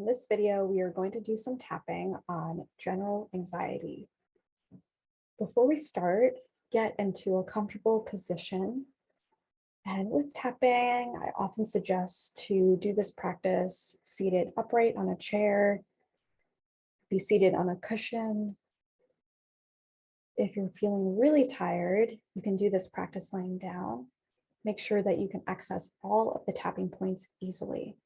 In this video, we are going to do some tapping on general anxiety. Before we start, get into a comfortable position. And with tapping, I often suggest to do this practice seated upright on a chair, be seated on a cushion. If you're feeling really tired, you can do this practice lying down. Make sure that you can access all of the tapping points easily.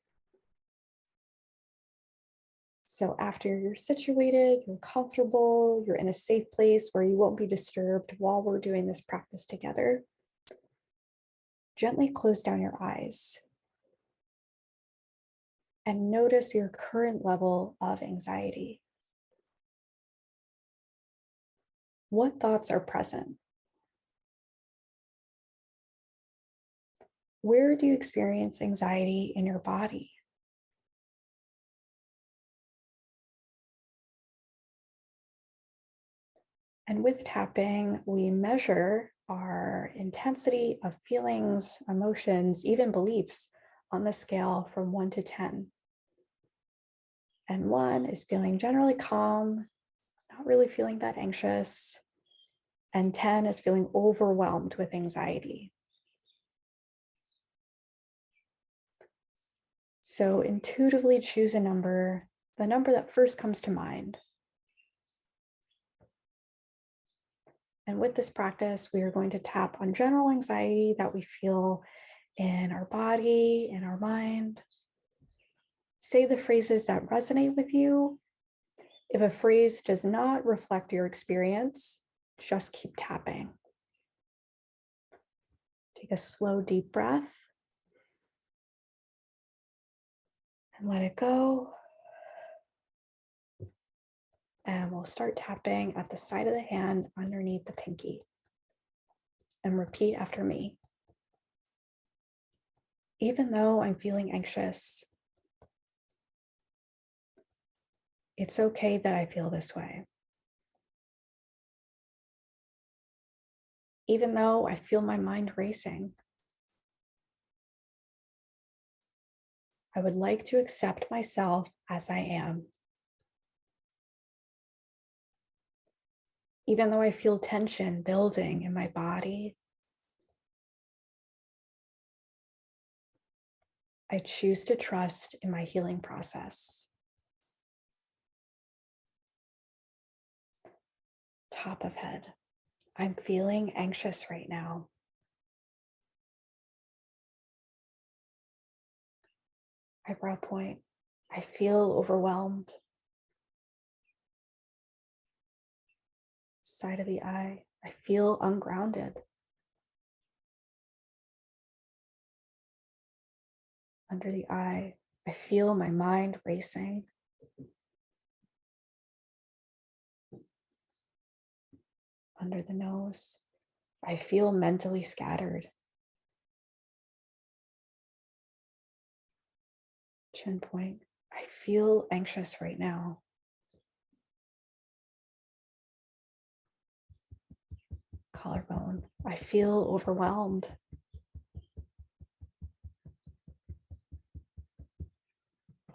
So after you're situated, you're comfortable, you're in a safe place where you won't be disturbed while we're doing this practice together, gently close down your eyes and notice your current level of anxiety. What thoughts are present? Where do you experience anxiety in your body? And with tapping, we measure our intensity of feelings, emotions, even beliefs on the scale from 1 to 10. And 1 is feeling generally calm, not really feeling that anxious. And 10 is feeling overwhelmed with anxiety. So intuitively choose a number, the number that first comes to mind. And with this practice, we are going to tap on general anxiety that we feel in our body, in our mind. Say the phrases that resonate with you. If a phrase does not reflect your experience, just keep tapping. Take a slow, deep breath and let it go. And we'll start tapping at the side of the hand underneath the pinky. And repeat after me. Even though I'm feeling anxious, it's okay that I feel this way. Even though I feel my mind racing, I would like to accept myself as I am. Even though I feel tension building in my body, I choose to trust in my healing process. Top of head. I'm feeling anxious right now. Eyebrow point. I feel overwhelmed. Side of the eye. I feel ungrounded. Under the eye. I feel my mind racing. Under the nose. I feel mentally scattered. Chin point. I feel anxious right now. Collarbone. I feel overwhelmed.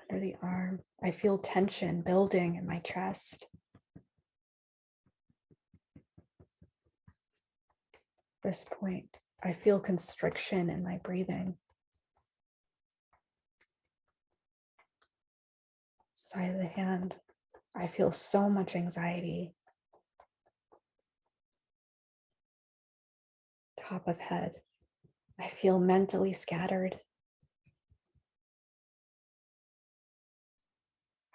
Under the arm. I feel tension building in my chest. Wrist point. I feel constriction in my breathing. Side of the hand. I feel so much anxiety. Top of head. I feel mentally scattered.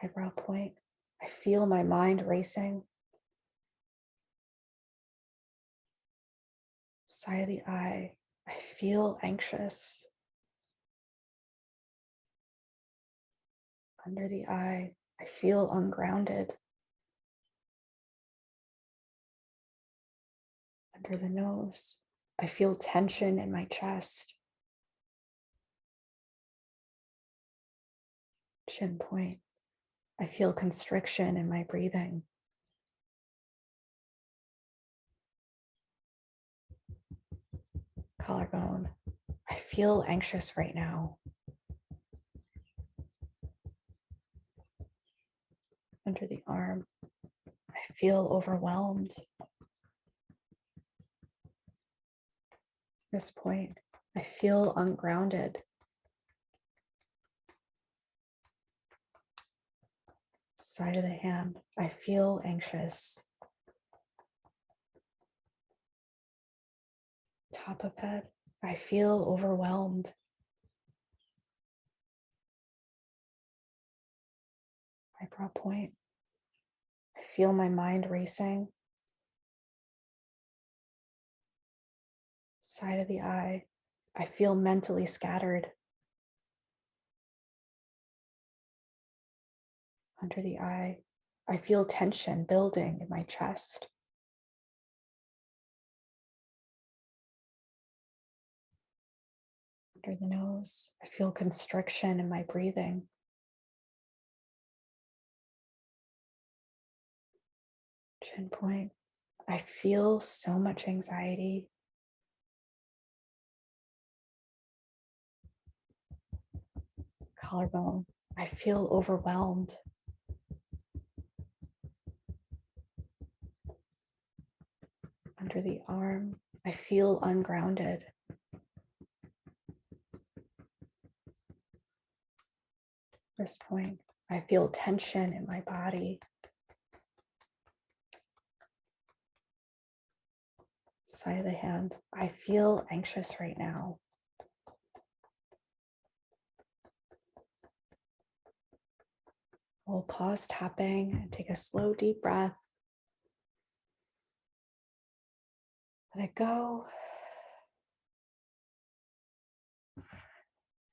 Eyebrow point. I feel my mind racing. Side of the eye. I feel anxious. Under the eye. I feel ungrounded. Under the nose. I feel tension in my chest. Chin point. I feel constriction in my breathing. Collarbone. I feel anxious right now. under the arm. I feel overwhelmed. This point, I feel ungrounded. Side of the hand, I feel anxious. Top of head, I feel overwhelmed. Eyebrow point, I feel my mind racing. Side of the eye, I feel mentally scattered. Under the eye, I feel tension building in my chest. Under the nose, I feel constriction in my breathing. Chin point, I feel so much anxiety. Collarbone, I feel overwhelmed. Under the arm, I feel ungrounded. Wrist point, I feel tension in my body. Side of the hand, I feel anxious right now. We'll pause tapping and take a slow, deep breath. Let it go.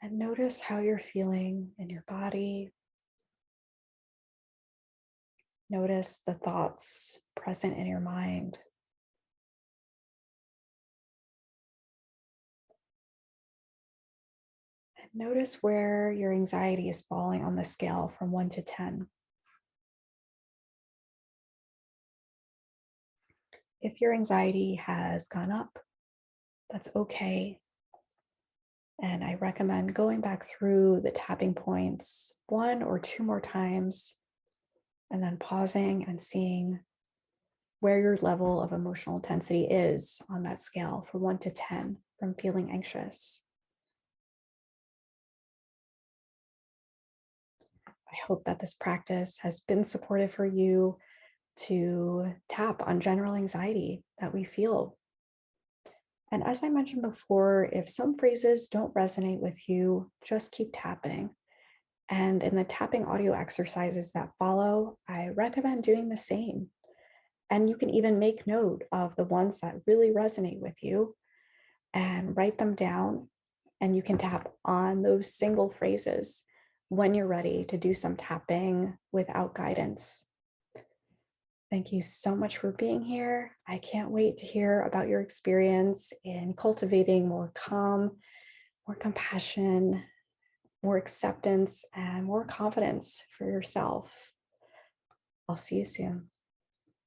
And notice how you're feeling in your body. Notice the thoughts present in your mind. And notice where your anxiety is falling on the scale from 1 to 10. If your anxiety has gone up, that's okay. And I recommend going back through the tapping points 1 or 2 more times, and then pausing and seeing where your level of emotional intensity is on that scale from 1 to 10 from feeling anxious. I hope that this practice has been supportive for you to tap on general anxiety that we feel. And as I mentioned before, if some phrases don't resonate with you, just keep tapping. And in the tapping audio exercises that follow, I recommend doing the same. And you can even make note of the ones that really resonate with you and write them down. And you can tap on those single phrases when you're ready to do some tapping without guidance. Thank you so much for being here. I can't wait to hear about your experience in cultivating more calm, more compassion, more acceptance, and more confidence for yourself. I'll see you soon.